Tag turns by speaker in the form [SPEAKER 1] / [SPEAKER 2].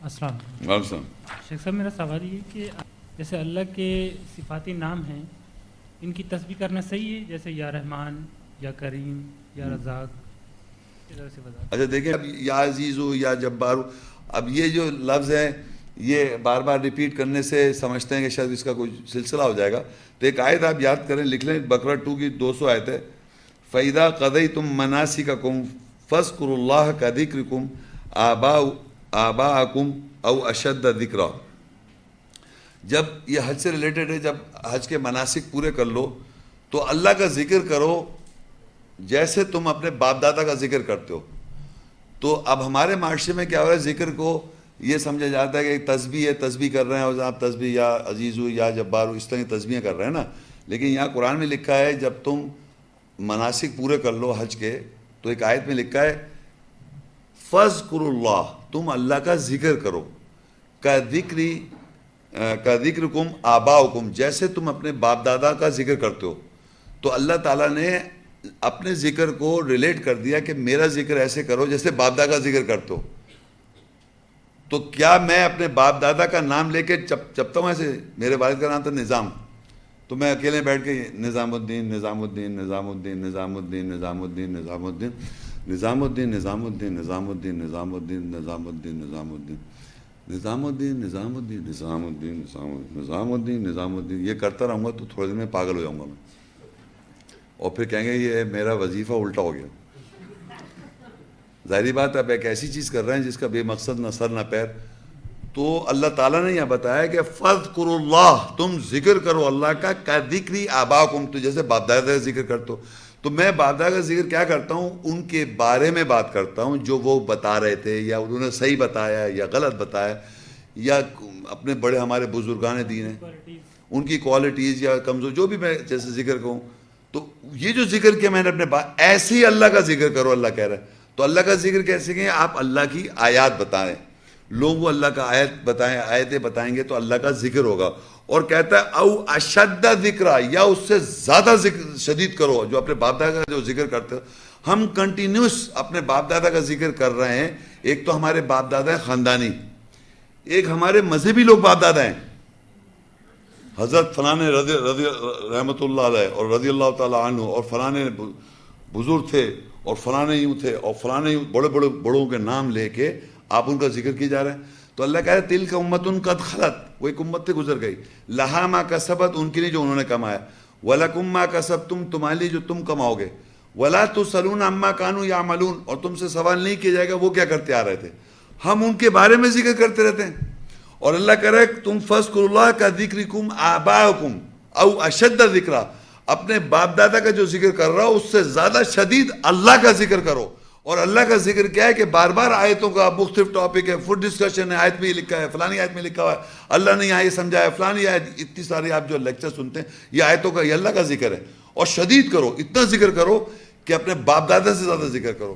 [SPEAKER 1] السلام
[SPEAKER 2] السلام۔
[SPEAKER 1] شیخ صاحب، میرا سوال یہ کہ جیسے اللہ کے صفاتی نام ہیں، ان کی تسبیح کرنا صحیح ہے؟ جیسے یا رحمان، یا کریم، یا رزاق، اس طرح سے وضاحت۔
[SPEAKER 2] اچھا دیکھیں، اب یا عزیز ہو یا جبار ہو، اب یہ جو لفظ ہیں یہ بار بار ریپیٹ کرنے سے سمجھتے ہیں کہ شاید اس کا کوئی سلسلہ ہو جائے گا، تو ایک آیت آپ یاد کریں، لکھ لیں، بقرہ 2 کی 200 آیت ہے۔ فَإِذَا قَضَيْتُم مَّنَاسِكَكُمْ فَاذْكُرُوا اللَّهَ كَذِكْرِكُمْ آباءَكُمْ أَوْ أَشَدَّ ذِكْرًا۔ جب یہ حج سے ریلیٹڈ ہے، جب حج کے مناسک پورے کر لو تو اللہ کا ذکر کرو جیسے تم اپنے باپ دادا کا ذکر کرتے ہو۔ تو اب ہمارے معاشرے میں کیا ہو رہا ہے، ذکر کو یہ سمجھا جاتا ہے کہ ایک تسبیح ہے، تسبیح کر رہے ہیں، اور آپ تسبیح یا عزیز ہو یا جبار ہو اس طرح کی تسبیحیں کر رہے ہیں نا، لیکن یہاں قرآن میں لکھا ہے جب تم مناسک پورے کر لو حج کے، تو ایک آیت میں لکھا ہے فَاذْكُرُوا اللَّهَ، تم اللہ کا ذکر کرو، كَذِكْرِكُمْ آباؤكم، جیسے تم اپنے باپ دادا کا ذکر کرتے ہو۔ تو اللہ تعالیٰ نے اپنے ذکر کو ریلیٹ کر دیا کہ میرا ذکر ایسے کرو جیسے باپ دادا کا ذکر کرتے ہو۔ تو کیا میں اپنے باپ دادا کا نام لے کے چپتا ہوں ایسے؟ میرے والد کا نام تھا نظام، تو میں اکیلے بیٹھ کے نظام الدین نظام الدین نظام الدین نظام الدین نظام الدین نظام الدین نظام الدین نظام الدین نظام الدین نظام الدین نظام الدین نظام الدین نظام الدین نظام الدین نظام الدین نظام الدین نظام الدین یہ کرتا رہوں گا تو تھوڑے دن میں پاگل ہو جاؤں گا میں، اور پھر کہیں گے یہ میرا وظیفہ الٹا ہو گیا۔ ظاہری بات اب ایک ایسی چیز کر رہے ہیں جس کا بے مقصد نہ سر نہ پیر۔ تو اللہ تعالیٰ نے یہ بتایا کہ فَاذْكُرُوا اللَّهَ، تم ذکر کرو اللہ کا، كَذِكْرِ آبَاءَكُمْ، تو جیسے باپ دادا کا ذکر کرتے ہو۔ تو میں باپ دادا کا ذکر کیا کرتا ہوں؟ ان کے بارے میں بات کرتا ہوں جو وہ بتا رہے تھے، یا انہوں نے صحیح بتایا یا غلط بتایا، یا اپنے بڑے ہمارے بزرگان دین ہیں ان کی کوالٹیز یا کمزور جو بھی میں جیسے ذکر کروں۔ تو یہ جو ذکر کیا میں نے اپنے ایسے ہی اللہ کا ذکر کرو، اللہ کہہ رہا ہے۔ تو اللہ کا ذکر کیسے کہ آپ اللہ کی آیات بتائیں، لوگوں اللہ کا آیت بتائیں، آیتیں بتائیں گے تو اللہ کا ذکر ہوگا۔ اور کہتا ہے او اشد ذکرہ، یا اس سے زیادہ ذکر شدید کرو، جو اپنے باپ دادا کا جو ذکر کرتے ہو۔ ہم کنٹینیوس اپنے باپ دادا کا ذکر کر رہے ہیں۔ ایک تو ہمارے باپ دادا ہیں خاندانی، ایک ہمارے مذہبی لوگ باپ دادا ہیں، حضرت فلانے رضی رحمۃ اللہ علیہ اور رضی اللہ تعالیٰ عنہ، اور فلانے بزرگ تھے، اور فلانے یوں تھے، اور فلانے بڑے بڑے بڑوں کے نام لے کے آپ ان کا ذکر کی جا رہے ہیں۔ تو اللہ کہہ رہے تلک امۃ قد خلت، وہ ایک امت سے گزر گئی، لہا ما کسبت، ان کے لیے جو انہوں نے کمایا، ولکم ما کسبتم، تمہارے لیے جو تم کماؤ گے، ولا تسألون عما کانوا یعملون، اور تم سے سوال نہیں کیا جائے گا وہ کیا کرتے آ رہے تھے۔ ہم ان کے بارے میں ذکر کرتے رہتے ہیں۔ اور اللہ کہہ رہا ہے تم فاذکروا اللہ کذکرکم آباءکم او اشد ذکرا، اپنے باپ دادا کا جو ذکر کر رہا ہو اس سے زیادہ شدید اللہ کا ذکر کرو۔ اور اللہ کا ذکر کیا ہے کہ بار بار آیتوں کا مختلف ٹاپک ہے، فٹ ڈسکشن ہے، آیت میں یہ لکھا ہے، فلانی آیت میں لکھا ہوا ہے، اللہ نے یہاں یہ سمجھایا، فلانی آیت، اتنی ساری آپ جو لیکچر سنتے ہیں یہ آیتوں کا، یہ اللہ کا ذکر ہے۔ اور شدید کرو، اتنا ذکر کرو کہ اپنے باپ دادا سے زیادہ ذکر کرو۔